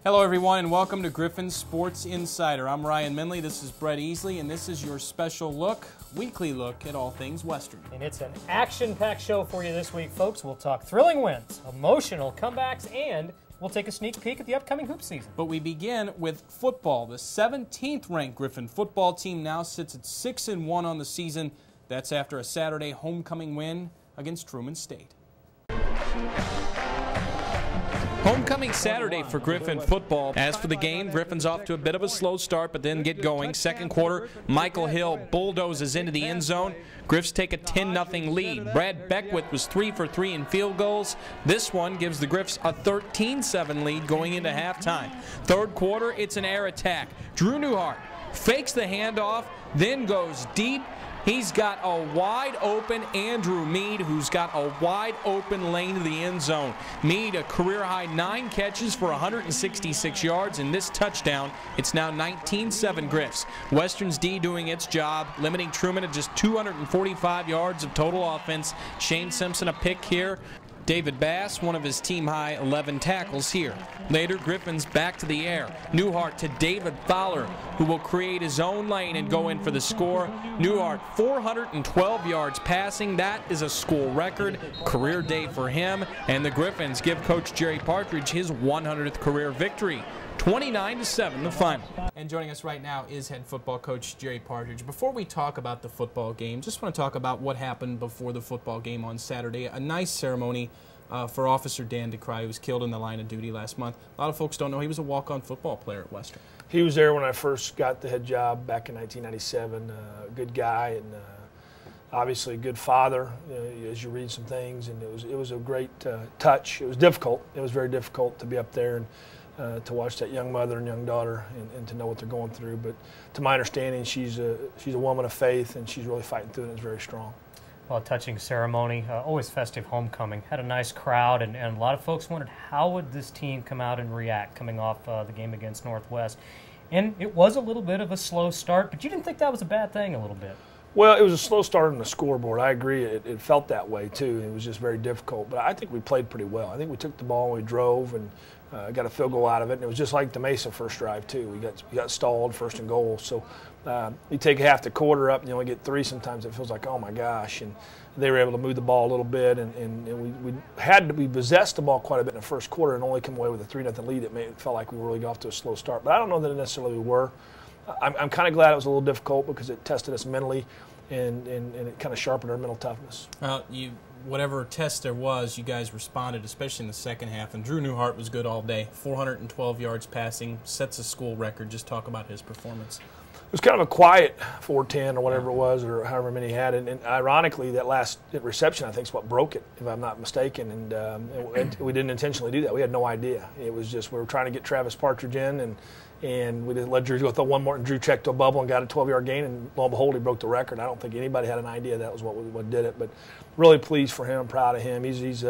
Hello everyone and welcome to Griffin Sports Insider. I'm Ryan Minley, this is Brett Easley, and this is your special look, weekly look at all things Western. And it's an action-packed show for you this week, folks. We'll talk thrilling wins, emotional comebacks, and we'll take a sneak peek at the upcoming hoop season. But we begin with football. The 17th ranked Griffin football team now sits at 6-1 on the season. That's after a Saturday homecoming win against Truman State. Homecoming Saturday for Griffin football. As for the game, Griffin's off to a bit of a slow start, but then get going. Second quarter, Michael Hill bulldozes into the end zone. Griffs take a 10-0 lead. Brad Beckwith was 3 for 3 in field goals. This one gives the Griffs a 13-7 lead going into halftime. Third quarter, it's an air attack. Drew Newhart fakes the handoff, then goes deep. He's got a wide-open Andrew Mead, who's got a wide-open lane to the end zone. Mead, a career-high 9 catches for 166 yards, and this touchdown, it's now 19-7 Griffs. Western's D doing its job, limiting Truman to just 245 yards of total offense. Shane Simpson a pick here. David Bass, one of his team-high 11 tackles here. Later, Griffin's back to the air. Newhart to David Fowler, who will create his own lane and go in for the score. Newhart, 412 yards passing. That is a school record. Career day for him. And the Griffins give Coach Jerry Partridge his 100th career victory. 29-7 the final. And joining us right now is head football coach Jerry Partridge. Before we talk about the football game, just want to talk about what happened before the football game on Saturday. A nice ceremony for Officer Dan DeCry, who was killed in the line of duty last month. A lot of folks don't know he was a walk-on football player at Western. He was there when I first got the head job back in 1997. A good guy and obviously a good father, as you read some things, and it was a great touch. It was difficult. It was very difficult to be up there and to watch that young mother and young daughter and to know what they're going through. But to my understanding, she's a woman of faith, and she's really fighting through it and is very strong. Well, a touching ceremony, always festive homecoming. Had a nice crowd, and a lot of folks wondered how would this team come out and react coming off the game against Northwest. And it was a little bit of a slow start, but you didn't think that was a bad thing a little bit? Well, it was a slow start on the scoreboard. I agree. It felt that way, too. It was just very difficult. But I think we played pretty well. I think we took the ball and we drove and got a field goal out of it. And it was just like the Mesa first drive, too. We got stalled first and goal. So you take half the quarter up and you only get 3 sometimes. It feels like, oh, my gosh. And they were able to move the ball a little bit. And we possessed the ball quite a bit in the first quarter and only come away with a 3-0 lead. It felt like we really got off to a slow start. But I don't know that necessarily we were. I'm kind of glad it was a little difficult because it tested us mentally and it kind of sharpened our mental toughness. Well, whatever test there was, you guys responded, especially in the second half. And Drew Newhart was good all day. 412 yards passing, sets a school record. Just talk about his performance. It was kind of a quiet 410 or whatever it was, or however many he had. And ironically, that last reception, I think, is what broke it, if I'm not mistaken. And we didn't intentionally do that. We had no idea. It was just we were trying to get Travis Partridge in, and we didn't let Drew go throw one more. And Drew checked to a bubble and got a 12-yard gain, and lo and behold, he broke the record. I don't think anybody had an idea that was what did it. But really pleased for him, proud of him. He's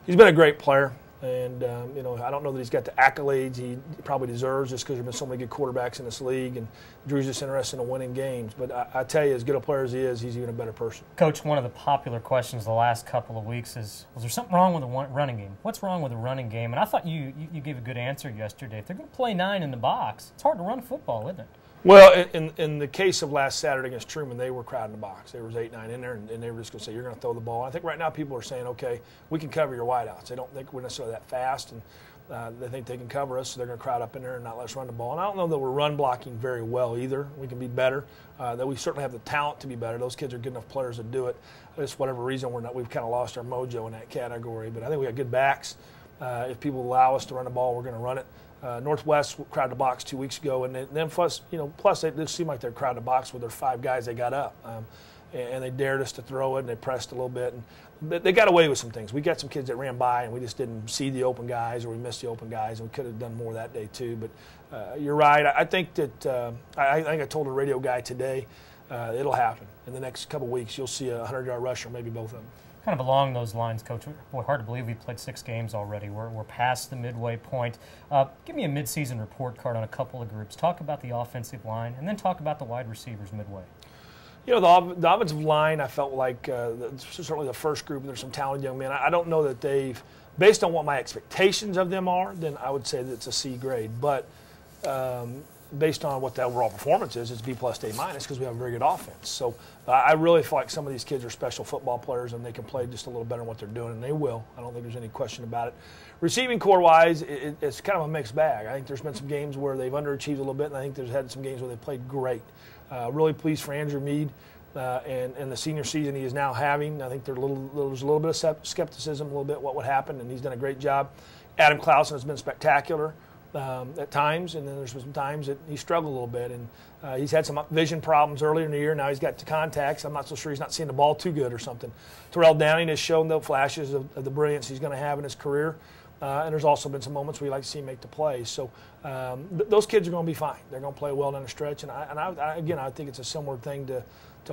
been a great player. And, I don't know that he's got the accolades he probably deserves just because there have been so many good quarterbacks in this league. And Drew's just interested in winning games. But I tell you, as good a player as he is, he's even a better person. Coach, one of the popular questions the last couple of weeks is, was there something wrong with the running game? What's wrong with the running game? And I thought you gave a good answer yesterday. If they're going to play 9 in the box, it's hard to run football, isn't it? Well, in the case of last Saturday against Truman, they were crowding the box. There was 8, 9 in there, and they were just going to say, you're going to throw the ball. I think right now people are saying, okay, we can cover your wideouts. They don't think we're necessarily that fast, and they think they can cover us, so they're going to crowd up in there and not let us run the ball. And I don't know that we're run blocking very well either. We can be better. That we certainly have the talent to be better. Those kids are good enough players to do it. Just whatever reason, we've kind of lost our mojo in that category. But I think we got good backs. If people allow us to run the ball, we're going to run it. Northwest crowded the box 2 weeks ago, and then plus they just seem like they're crowded the box with their 5 guys they got up, and they dared us to throw it, and they pressed a little bit, and they got away with some things. We got some kids that ran by, and we just didn't see the open guys, or we missed the open guys, and we could have done more that day too. But you're right. I think that I think I told a radio guy today, it'll happen in the next couple weeks. You'll see a 100-yard rusher, maybe both of them. Kind of along those lines, Coach, boy, hard to believe we played 6 games already. We're past the midway point. Give me a midseason report card on a couple of groups. Talk about the offensive line, and then talk about the wide receivers midway. The offensive line, I felt like certainly the first group, there's some talented young men. I don't know that they've based on what my expectations of them are, then I would say that it's a C grade. But based on what the overall performance is, it's B plus to A minus because we have a very good offense. So I really feel like some of these kids are special football players and they can play just a little better than what they're doing, and they will. I don't think there's any question about it. Receiving core-wise, it's kind of a mixed bag. I think there's been some games where they've underachieved a little bit, and I think there's had some games where they've played great. Really pleased for Andrew Mead and the senior season he is now having. I think there's a little bit of skepticism, a little bit what would happen, and he's done a great job. Adam Clausen has been spectacular at times, and then there's been some times that he struggled a little bit. And he's had some vision problems earlier in the year. Now he's got to contacts. I'm not so sure he's not seeing the ball too good or something. Terrell Downing has shown the flashes of the brilliance he's going to have in his career. And there's also been some moments where you like to see him make the plays. So those kids are going to be fine. They're going to play well down the stretch. And I think it's a similar thing to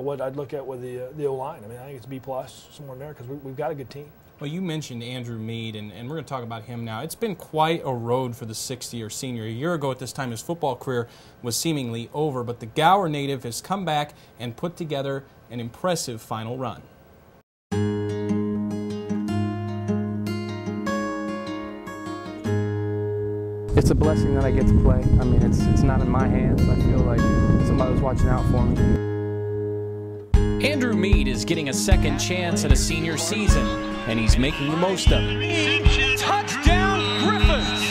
what I'd look at with the O-line. I mean, I think it's B plus, somewhere in there, because we've got a good team. Well, you mentioned Andrew Mead, and we're going to talk about him now. It's been quite a road for the 6th-year senior. A year ago at this time, his football career was seemingly over, but the Gower native has come back and put together an impressive final run. It's a blessing that I get to play. I mean, it's not in my hands. I feel like somebody was watching out for me. Andrew Mead is getting a second chance at a senior season, and he's making the most of it. Touchdown, Griffins!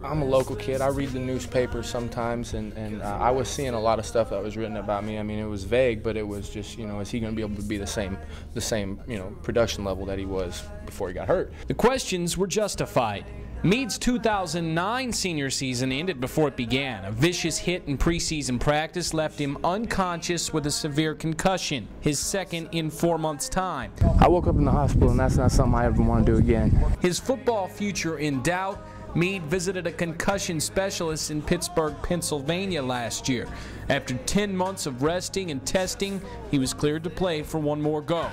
I'm a local kid. I read the newspaper sometimes, and I was seeing a lot of stuff that was written about me. I mean, it was vague, but it was just, you know, is he going to be able to be the same, you know, production level that he was before he got hurt? The questions were justified. Mead's 2009 senior season ended before it began. A vicious hit in preseason practice left him unconscious with a severe concussion, his second in 4 months' time. I woke up in the hospital, and that's not something I ever want to do again. His football future in doubt, Mead visited a concussion specialist in Pittsburgh, Pennsylvania last year. After 10 months of resting and testing, he was cleared to play for one more go.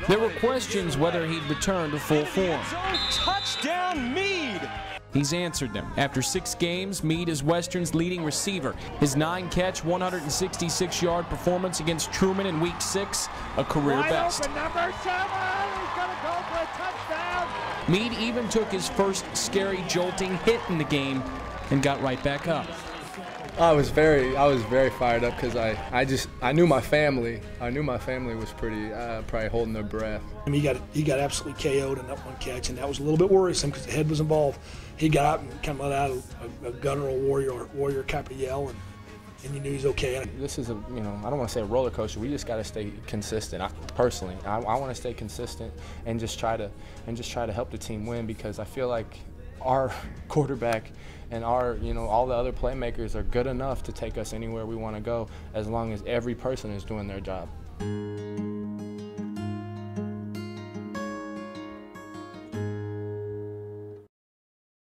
There were questions whether he'd return to full form. Touchdown, Mead! He's answered them. After 6 games, Mead is Western's leading receiver. His 9-catch, 166-yard performance against Truman in Week 6, a career best. Open, number 7! He's going to go for a touchdown! Mead even took his first scary, jolting hit in the game and got right back up. I was very fired up because I knew my family. I knew my family was pretty probably holding their breath. I mean, he got absolutely KO'd in that one catch, and that was a little bit worrisome because the head was involved. He got out and kind of let out a gunner, a warrior type of yell, and you knew he's okay. This is I don't want to say a roller coaster. We just got to stay consistent. Personally, I want to stay consistent and just try to help the team win, because I feel like our quarterback and our, all the other playmakers are good enough to take us anywhere we want to go, as long as every person is doing their job.